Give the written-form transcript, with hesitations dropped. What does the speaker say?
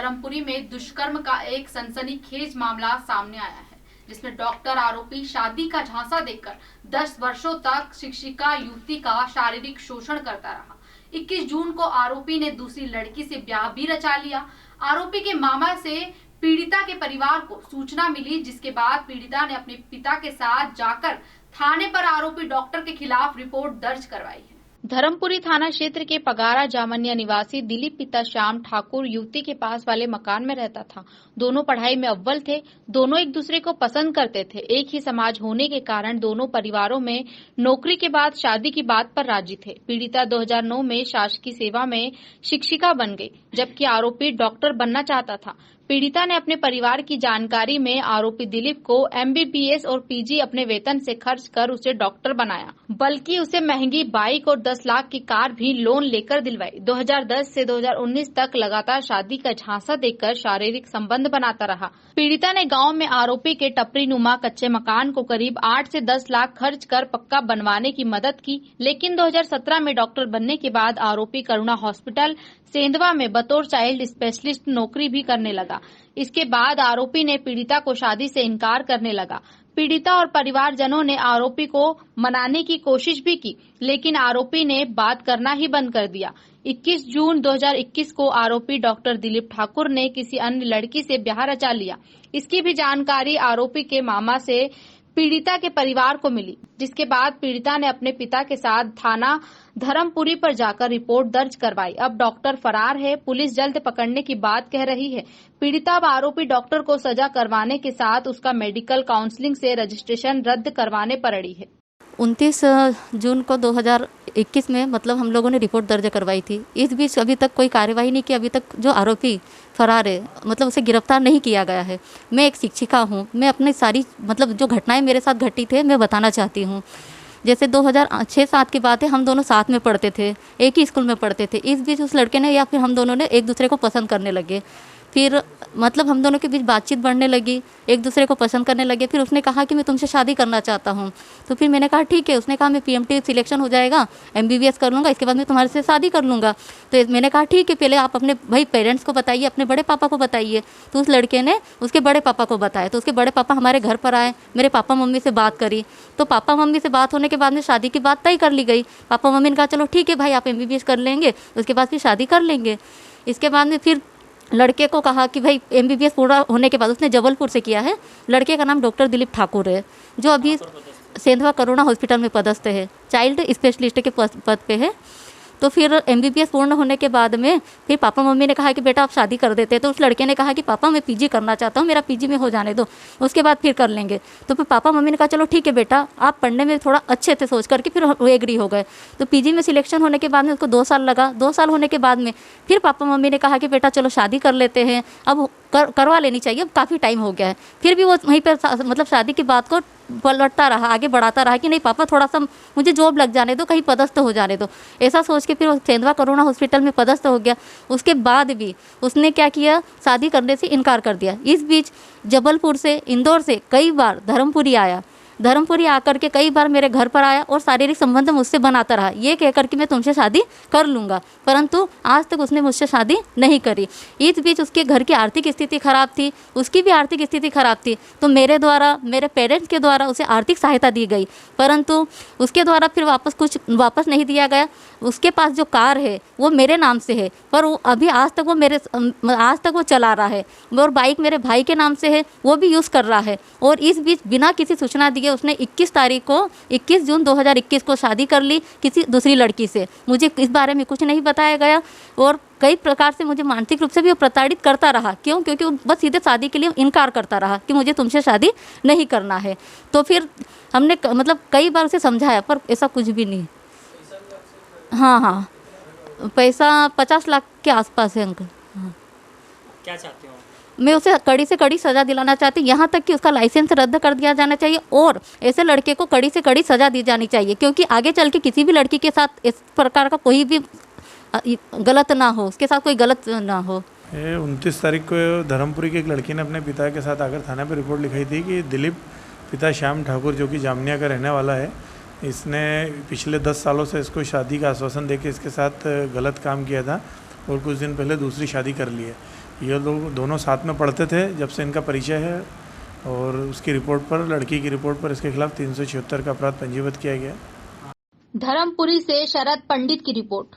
धर्मपुरी में दुष्कर्म का एक सनसनीखेज मामला सामने आया है, जिसमें डॉक्टर आरोपी शादी का झांसा देकर 10 वर्षों तक शिक्षिका युवती का शारीरिक शोषण करता रहा। 21 जून को आरोपी ने दूसरी लड़की से ब्याह भी रचा लिया। आरोपी के मामा से पीड़िता के परिवार को सूचना मिली, जिसके बाद पीड़िता ने अपने पिता के साथ जाकर थाने पर आरोपी डॉक्टर के खिलाफ रिपोर्ट दर्ज करवाई है। धर्मपुरी थाना क्षेत्र के पगारा जामनिया निवासी दिलीप पिता श्याम ठाकुर युवती के पास वाले मकान में रहता था। दोनों पढ़ाई में अव्वल थे। दोनों एक दूसरे को पसंद करते थे। एक ही समाज होने के कारण दोनों परिवारों में नौकरी के बाद शादी की बात पर राजी थे। पीड़िता 2009 में शासकीय सेवा में शिक्षिका बन गई, जबकि आरोपी डॉक्टर बनना चाहता था। पीड़िता ने अपने परिवार की जानकारी में आरोपी दिलीप को MBBS और PG अपने वेतन से खर्च कर उसे डॉक्टर बनाया, बल्कि उसे महंगी बाइक और 10 लाख की कार भी लोन लेकर दिलवाई। 2010 से 2019 तक लगातार शादी का झांसा देकर शारीरिक संबंध बनाता रहा। पीड़िता ने गांव में आरोपी के टपरी नुमा कच्चे मकान को करीब 8 से 10 लाख खर्च कर पक्का बनवाने की मदद की, लेकिन 2017 में डॉक्टर बनने के बाद आरोपी करुणा हॉस्पिटल सेंधवा में बतौर चाइल्ड स्पेशलिस्ट नौकरी भी करने लगा। इसके बाद आरोपी ने पीड़िता को शादी से इनकार करने लगा। पीड़िता और परिवारजनों ने आरोपी को मनाने की कोशिश भी की, लेकिन आरोपी ने बात करना ही बंद कर दिया। 21 जून 2021 को आरोपी डॉक्टर दिलीप ठाकुर ने किसी अन्य लड़की से ब्याह रचा लिया। इसकी भी जानकारी आरोपी के मामा से पीड़िता के परिवार को मिली, जिसके बाद पीड़िता ने अपने पिता के साथ थाना धर्मपुरी पर जाकर रिपोर्ट दर्ज करवाई। अब डॉक्टर फरार है। पुलिस जल्द पकड़ने की बात कह रही है। पीड़िता अब आरोपी डॉक्टर को सजा करवाने के साथ उसका मेडिकल काउंसलिंग से रजिस्ट्रेशन रद्द करवाने पर अड़ी है। 29 जून को 2021 में मतलब हम लोगों ने रिपोर्ट दर्ज करवाई थी। इस बीच अभी तक कोई कार्यवाही नहीं की। अभी तक जो आरोपी फरार है, मतलब उसे गिरफ्तार नहीं किया गया है। मैं एक शिक्षिका हूँ। मैं अपनी सारी मतलब जो घटनाएं मेरे साथ घटी थे मैं बताना चाहती हूँ। जैसे 2006-07 की बात है, हम दोनों साथ में पढ़ते थे, एक ही स्कूल में पढ़ते थे। इस बीच उस लड़के ने या फिर हम दोनों ने एक दूसरे को पसंद करने लगे। फिर मतलब हम दोनों के बीच बातचीत बढ़ने लगी, एक दूसरे को पसंद करने लगे। फिर उसने कहा कि मैं तुमसे शादी करना चाहता हूँ। तो फिर मैंने कहा ठीक है। उसने कहा मैं PMT सिलेक्शन हो जाएगा, MBBS कर लूँगा, इसके बाद मैं तुम्हारे से शादी कर लूँगा। तो मैंने कहा ठीक है, पहले आप अपने भाई पेरेंट्स को बताइए, अपने बड़े पापा को बताइए। तो उस लड़के ने उसके बड़े पापा को बताया। तो उसके बड़े पापा हमारे घर पर आए, मेरे पापा मम्मी से बात करी। तो पापा मम्मी से बात होने के बाद में शादी की बात तय कर ली गई। पापा मम्मी ने कहा चलो ठीक है भाई, आप MBBS कर लेंगे, उसके बाद फिर शादी कर लेंगे। इसके बाद में फिर लड़के को कहा कि भाई MBBS पूरा होने के बाद, उसने जबलपुर से किया है। लड़के का नाम डॉक्टर दिलीप ठाकुर है, जो अभी सेंधवा करुणा हॉस्पिटल में पदस्थ है, चाइल्ड स्पेशलिस्ट के पद पे है। तो फिर MBBS पूर्ण होने के बाद में फिर पापा मम्मी ने कहा कि बेटा आप शादी कर देते हैं। तो उस लड़के ने कहा कि पापा मैं PG करना चाहता हूँ, मेरा PG में हो जाने दो, उसके बाद फिर कर लेंगे। तो फिर पापा मम्मी ने कहा चलो ठीक है बेटा, आप पढ़ने में थोड़ा अच्छे से सोच करके फिर वो एग्री हो गए। तो PG में सिलेक्शन होने के बाद में उसको 2 साल लगा। 2 साल होने के बाद में फिर पापा मम्मी ने कहा कि बेटा चलो शादी कर लेते हैं, अब करवा लेनी चाहिए, अब काफ़ी टाइम हो गया है। फिर भी वो वहीं पर मतलब शादी की बात को पलटता रहा, आगे बढ़ाता रहा कि नहीं पापा थोड़ा सा मुझे जॉब लग जाने दो, कहीं पदस्थ हो जाने दो। ऐसा सोच के फिर वो सेंधवा करुणा हॉस्पिटल में पदस्थ हो गया। उसके बाद भी उसने क्या किया, शादी करने से इनकार कर दिया। इस बीच जबलपुर से, इंदौर से कई बार धर्मपुरी आया। धर्मपुरी आकर के कई बार मेरे घर पर आया और शारीरिक संबंध मुझसे बनाता रहा, ये कहकर कि मैं तुमसे शादी कर लूँगा, परंतु आज तक उसने मुझसे शादी नहीं करी। इस बीच उसके घर की आर्थिक स्थिति खराब थी, उसकी भी आर्थिक स्थिति खराब थी। तो मेरे द्वारा, मेरे पेरेंट्स के द्वारा उसे आर्थिक सहायता दी गई, परंतु उसके द्वारा फिर वापस नहीं दिया गया। उसके पास जो कार है वो मेरे नाम से है, पर वो अभी आज तक वो चला रहा है। और बाइक मेरे भाई के नाम से है, वो भी यूज़ कर रहा है। और इस बीच बिना किसी सूचना दिए उसने 21 जून 2021 को शादी कर ली किसी दूसरी लड़की से। मुझे इस बारे में कुछ नहीं बताया गया और कई प्रकार से मुझे मानसिक रूप से भी वो प्रताड़ित करता रहा। क्यों? क्योंकि वो बस सीधे शादी के लिए इनकार करता रहा कि मुझे तुमसे शादी नहीं करना है। तो फिर हमने मतलब कई बार उसे समझाया, पर ऐसा कुछ भी नहीं। हाँ, पैसा 50 लाख के आसपास है अंकल। हाँ। क्या चाहते हो? मैं उसे कड़ी से कड़ी सज़ा दिलाना चाहती हूँ, यहाँ तक कि उसका लाइसेंस रद्द कर दिया जाना चाहिए और ऐसे लड़के को कड़ी से कड़ी सज़ा दी जानी चाहिए, क्योंकि आगे चल के किसी भी लड़की के साथ इस प्रकार का कोई भी गलत ना हो, उसके साथ कोई गलत ना हो। 29 तारीख को धर्मपुरी की एक लड़की ने अपने पिता के साथ आकर थाने पर रिपोर्ट लिखाई थी कि दिलीप पिता श्याम ठाकुर, जो कि जामनिया का रहने वाला है, इसने पिछले 10 सालों से इसको शादी का आश्वासन देकर इसके साथ गलत काम किया था और कुछ दिन पहले दूसरी शादी कर ली है। ये लोग दोनों साथ में पढ़ते थे जब से इनका परिचय है, और उसकी रिपोर्ट पर, लड़की की रिपोर्ट पर इसके खिलाफ 376 का अपराध पंजीबद्ध किया गया। धर्मपुरी से शरद पंडित की रिपोर्ट।